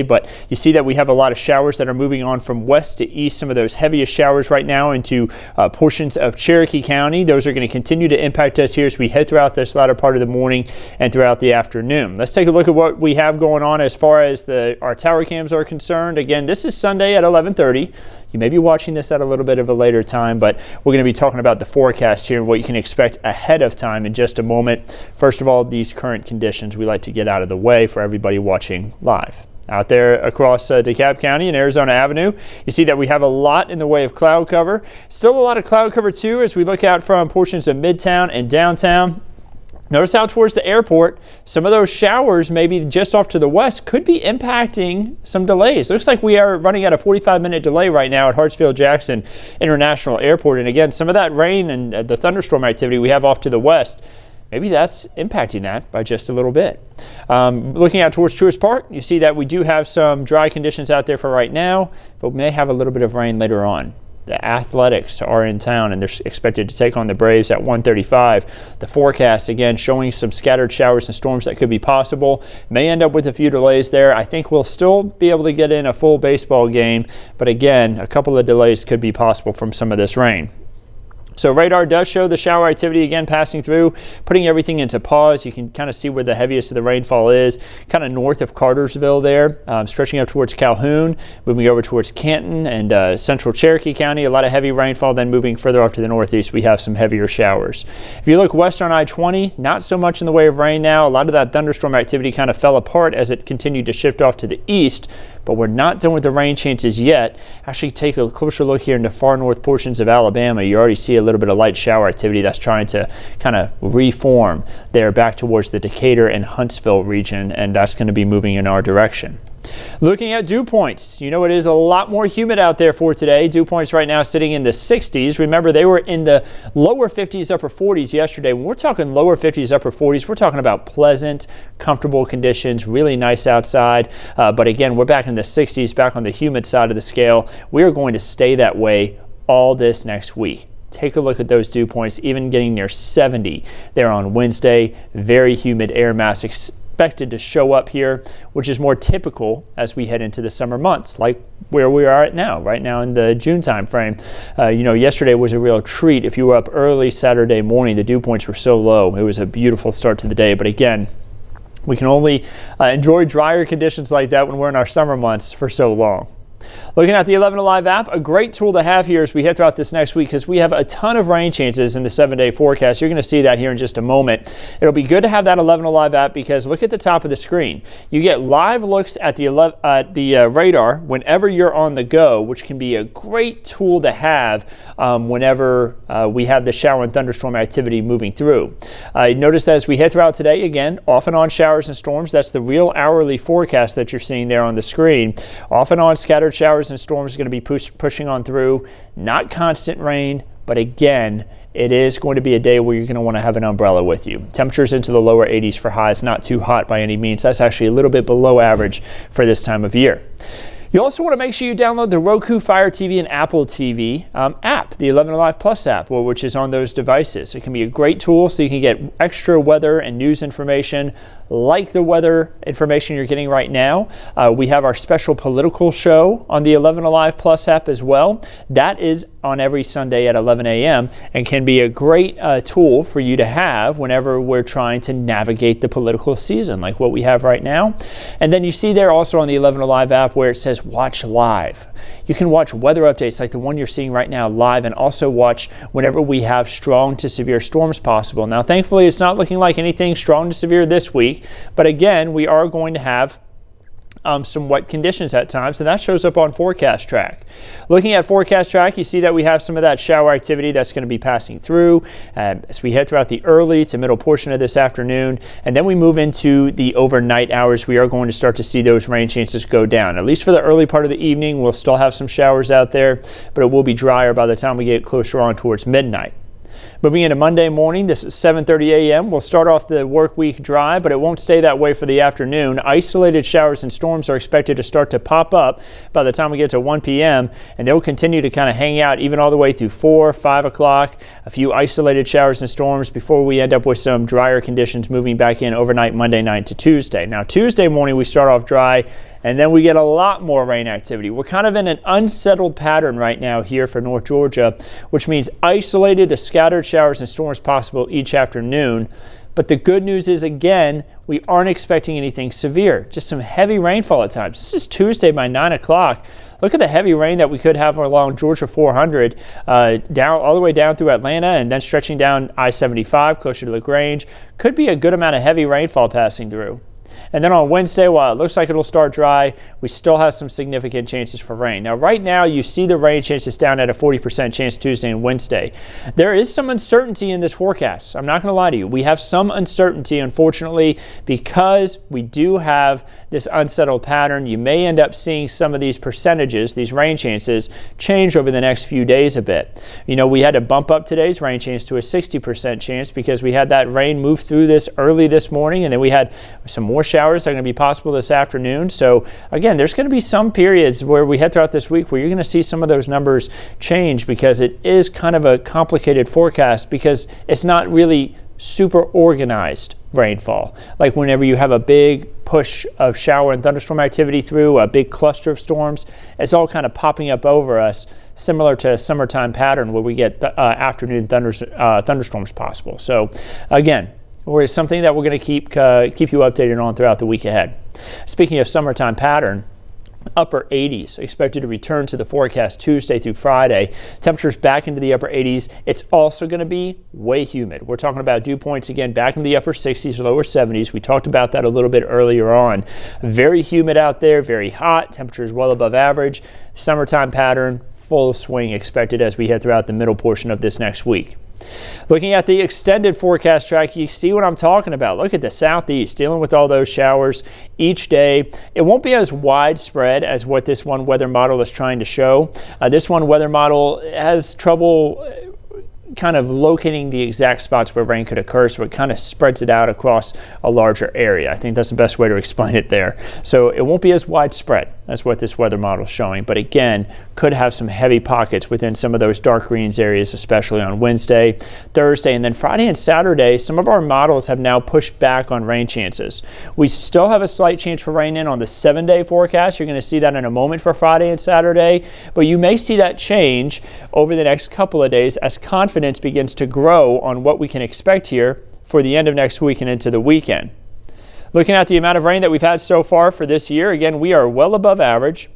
But you see that we have a lot of showers that are moving on from west to east. Some of those heaviest showers right now into portions of Cherokee County. Those are going to continue to impact us here as we head throughout this latter part of the morning and throughout the afternoon. Let's take a look at what we have going on as far as our tower cams are concerned. Again, this is Sunday at 11:30. You may be watching this at a little bit of a later time, but we're going to be talking about the forecast here and what you can expect ahead of time in just a moment. First of all, these current conditions we like to get out of the way for everybody watching live. Out there across DeKalb County and Arizona Avenue, you see that we have a lot in the way of cloud cover. Still a lot of cloud cover too as we look out from portions of Midtown and downtown. Notice out towards the airport, some of those showers maybe just off to the west could be impacting some delays. Looks like we are running at a 45-minute delay right now at Hartsfield-Jackson International Airport. And again, some of that rain and the thunderstorm activity we have off to the west, maybe that's impacting that by just a little bit. Looking out towards Truist Park, you see that we do have some dry conditions out there for right now, but we may have a little bit of rain later on. The Athletics are in town, and they're expected to take on the Braves at 1:35. The forecast, again, showing some scattered showers and storms that could be possible. May end up with a few delays there. I think we'll still be able to get in a full baseball game, but again, a couple of delays could be possible from some of this rain. So radar does show the shower activity again passing through, putting everything into pause. You can kind of see where the heaviest of the rainfall is, kind of north of Cartersville there, stretching up towards Calhoun, moving over towards Canton and central Cherokee County. A lot of heavy rainfall. Then moving further off to the northeast, we have some heavier showers. If you look west on I-20, not so much in the way of rain now. A lot of that thunderstorm activity kind of fell apart as it continued to shift off to the east. But we're not done with the rain chances yet. Actually, take a closer look here into far north portions of Alabama. You already see a little bit of light shower activity that's trying to kind of reform there back towards the Decatur and Huntsville region, and that's going to be moving in our direction. Looking at dew points, you know it is a lot more humid out there for today. Dew points right now sitting in the 60s. Remember, they were in the lower 50s, upper 40s yesterday. When we're talking lower 50s, upper 40s, we're talking about pleasant, comfortable conditions, really nice outside. But again, we're back in the 60s, back on the humid side of the scale. We are going to stay that way all this next week. Take a look at those dew points, even getting near 70 there on Wednesday. Very humid air mass expected to show up here, which is more typical as we head into the summer months, like where we are at now, right now in the June time frame. Yesterday was a real treat. If you were up early Saturday morning, the dew points were so low. It was a beautiful start to the day, but again, we can only enjoy drier conditions like that when we're in our summer months for so long. Looking at the 11 Alive app, a great tool to have here as we head throughout this next week because we have a ton of rain chances in the 7-day forecast. You're going to see that here in just a moment. It'll be good to have that 11 Alive app because look at the top of the screen. You get live looks at the radar whenever you're on the go, which can be a great tool to have whenever we have the shower and thunderstorm activity moving through. Notice as we head throughout today, again, off and on showers and storms. That's the real hourly forecast that you're seeing there on the screen. Off and on scattered showers and storms are going to be pushing on through. Not constant rain, but again, it is going to be a day where you're going to want to have an umbrella with you. Temperatures into the lower 80s for highs, not too hot by any means. That's actually a little bit below average for this time of year. You also want to make sure you download the Roku, Fire TV, and Apple TV app, the 11 Alive Plus app, which is on those devices. It can be a great tool so you can get extra weather and news information like the weather information you're getting right now. We have our special political show on the 11 Alive Plus app as well. That is on every Sunday at 11 a.m. and can be a great tool for you to have whenever we're trying to navigate the political season like what we have right now. And then you see there also on the 11 Alive app where it says watch live. You can watch weather updates like the one you're seeing right now live and also watch whenever we have strong to severe storms possible. Now, thankfully, it's not looking like anything strong to severe this week, but again, we are going to have some wet conditions at times, and that shows up on Forecast Track. Looking at Forecast Track, you see that we have some of that shower activity that's going to be passing through as we head throughout the early to middle portion of this afternoon, and then we move into the overnight hours. We are going to start to see those rain chances go down. At least for the early part of the evening, we'll still have some showers out there, but it will be drier by the time we get closer on towards midnight. Moving into Monday morning, this is 7:30 a.m. We'll start off the work week dry, but it won't stay that way for the afternoon. Isolated showers and storms are expected to start to pop up by the time we get to 1 p.m., and they'll continue to kind of hang out even all the way through 4, 5 o'clock. A few isolated showers and storms before we end up with some drier conditions moving back in overnight Monday night to Tuesday. Now, Tuesday morning, we start off dry. and then we get a lot more rain activity. We're kind of in an unsettled pattern right now here for North Georgia, which means isolated to scattered showers and storms possible each afternoon. But the good news is, again, we aren't expecting anything severe, just some heavy rainfall at times. This is Tuesday by 9 o'clock. Look at the heavy rain that we could have along Georgia 400, down all the way down through Atlanta and then stretching down I-75 closer to LaGrange. Could be a good amount of heavy rainfall passing through. And then on Wednesday, while it looks like it'll start dry, we still have some significant chances for rain. Now, right now, you see the rain chances down at a 40% chance Tuesday and Wednesday. There is some uncertainty in this forecast. I'm not going to lie to you. We have some uncertainty, unfortunately, because we do have this unsettled pattern. You may end up seeing some of these percentages, these rain chances, change over the next few days a bit. You know, we had to bump up today's rain chance to a 60% chance because we had that rain move through this early this morning, and then we had some more showers that are going to be possible this afternoon. So again, there's going to be some periods where we head throughout this week where you're going to see some of those numbers change because it is kind of a complicated forecast because it's not really super organized rainfall. Like whenever you have a big push of shower and thunderstorm activity through a big cluster of storms, it's all kind of popping up over us, similar to a summertime pattern where we get afternoon thunderstorms possible. So again, or is something that we're going to keep you updated on throughout the week ahead. Speaking of summertime pattern, upper 80s expected to return to the forecast Tuesday through Friday. Temperatures back into the upper 80s. It's also going to be way humid. We're talking about dew points again back into the upper 60s, lower 70s. We talked about that a little bit earlier on. Very humid out there, very hot. Temperatures well above average. Summertime pattern, full swing expected as we head throughout the middle portion of this next week. Looking at the extended forecast track, you see what I'm talking about. Look at the southeast, dealing with all those showers each day. It won't be as widespread as what this one weather model is trying to show. This one weather model has trouble kind of locating the exact spots where rain could occur, so it kind of spreads it out across a larger area. I think that's the best way to explain it there. So it won't be as widespread as what this weather model is showing, but again, could have some heavy pockets within some of those dark greens areas, especially on Wednesday, Thursday, and then Friday and Saturday. Some of our models have now pushed back on rain chances. We still have a slight chance for rain in on the 7-day forecast. You're going to see that in a moment for Friday and Saturday, but you may see that change over the next couple of days as confidence begins to grow on what we can expect here for the end of next week and into the weekend. Looking at the amount of rain that we've had so far for this year, again, we are well above average,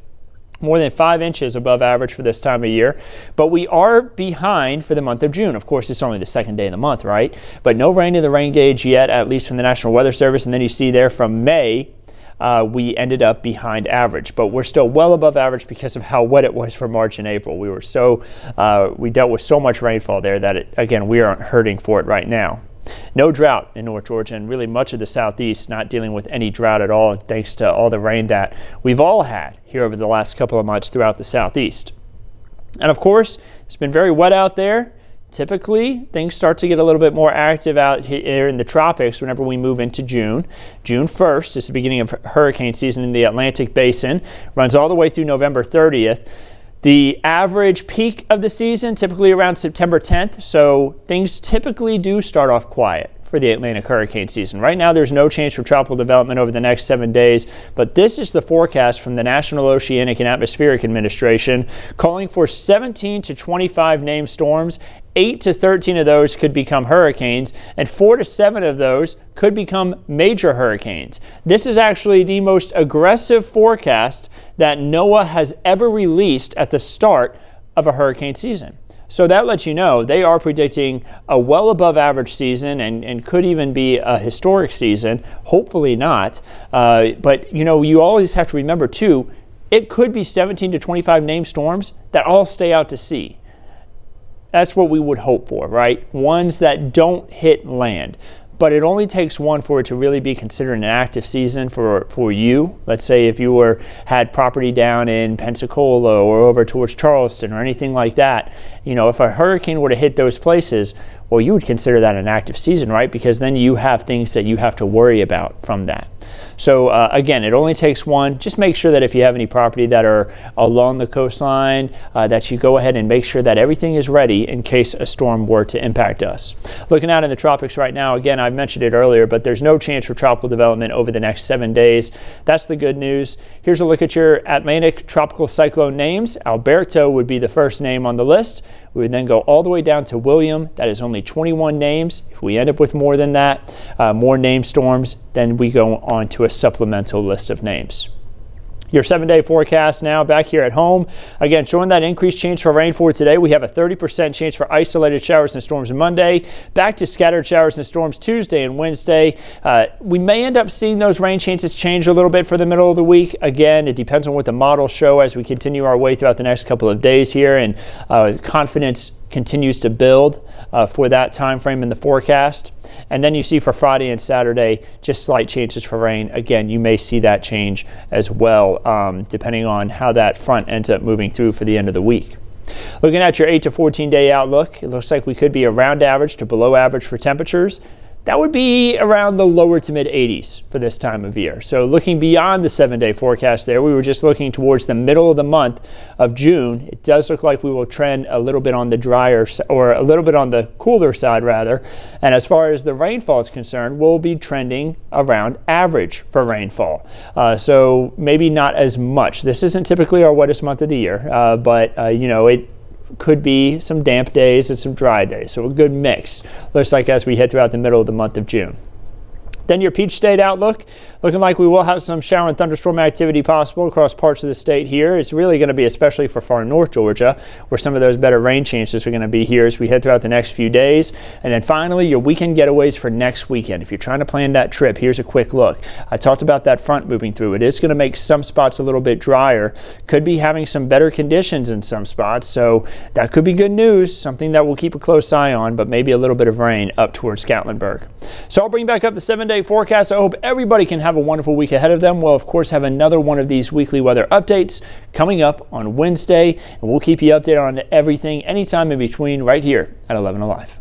more than 5 inches above average for this time of year, but we are behind for the month of June. Of course, it's only the second day of the month, right? But no rain in the rain gauge yet, at least from the National Weather Service. And then you see there from May, we ended up behind average, but we're still well above average because of how wet it was for March and April. We dealt with so much rainfall there that, again, we aren't hurting for it right now. No drought in North Georgia, and really much of the southeast not dealing with any drought at all, thanks to all the rain that we've all had here over the last couple of months throughout the southeast. And of course, it's been very wet out there. Typically, things start to get a little bit more active out here in the tropics whenever we move into June. June 1st is the beginning of hurricane season in the Atlantic Basin, runs all the way through November 30th. The average peak of the season, typically around September 10th, so things typically do start off quiet for the Atlantic hurricane season. Right now, there's no chance for tropical development over the next 7 days, but this is the forecast from the National Oceanic and Atmospheric Administration, calling for 17 to 25 named storms. 8 to 13 of those could become hurricanes, and 4 to 7 of those could become major hurricanes. This is actually the most aggressive forecast that NOAA has ever released at the start of a hurricane season. So that lets you know they are predicting a well above average season and could even be a historic season. Hopefully not. But you know, you always have to remember too, it could be 17 to 25 named storms that all stay out to sea. That's what we would hope for, right? Ones that don't hit land. But it only takes one for it to really be considered an active season for you. Let's say if you had property down in Pensacola or over towards Charleston or anything like that. You know, if a hurricane were to hit those places, well, you would consider that an active season, right? Because then you have things that you have to worry about from that. So again, it only takes one. Just make sure that if you have any property that are along the coastline, that you go ahead and make sure that everything is ready in case a storm were to impact us. Looking out in the tropics right now, again, I mentioned it earlier, but there's no chance for tropical development over the next 7 days. That's the good news. Here's a look at your Atlantic tropical cyclone names. Alberto would be the first name on the list. We would then go all the way down to William. That is only 21 names. If we end up with more than that, more name storms, then we go on to a supplemental list of names. Your 7-day forecast now back here at home. Again, showing that increased chance for rain for today. We have a 30% chance for isolated showers and storms Monday. Back to scattered showers and storms Tuesday and Wednesday. We may end up seeing those rain chances change a little bit for the middle of the week. Again, it depends on what the models show as we continue our way throughout the next couple of days here, and confidence continues to build for that time frame in the forecast. And then you see for Friday and Saturday, just slight chances for rain. Again, you may see that change as well, depending on how that front ends up moving through for the end of the week. Looking at your 8 to 14 day outlook, it looks like we could be around average to below average for temperatures. That would be around the lower to mid 80s for this time of year. So looking beyond the 7-day forecast there, we were just looking towards the middle of the month of June. It does look like we will trend a little bit on the drier, or a little bit on the cooler side rather. And as far as the rainfall is concerned, we'll be trending around average for rainfall. So maybe not as much. This isn't typically our wettest month of the year, but you know, it could be some damp days and some dry days, so a good mix, looks like, as we head throughout the middle of the month of June. Then your Peach State outlook, looking like we will have some shower and thunderstorm activity possible across parts of the state here. It's really going to be especially for far north Georgia, where some of those better rain chances are going to be here as we head throughout the next few days. And then finally, your weekend getaways for next weekend. If you're trying to plan that trip, here's a quick look. I talked about that front moving through. It is going to make some spots a little bit drier. Could be having some better conditions in some spots, so that could be good news, something that we'll keep a close eye on, but maybe a little bit of rain up towards Gatlinburg. So I'll bring back up the 7-day forecast. I hope everybody can have a wonderful week ahead of them. We'll, of course, have another one of these weekly weather updates coming up on Wednesday, and we'll keep you updated on everything anytime in between right here at 11 Alive.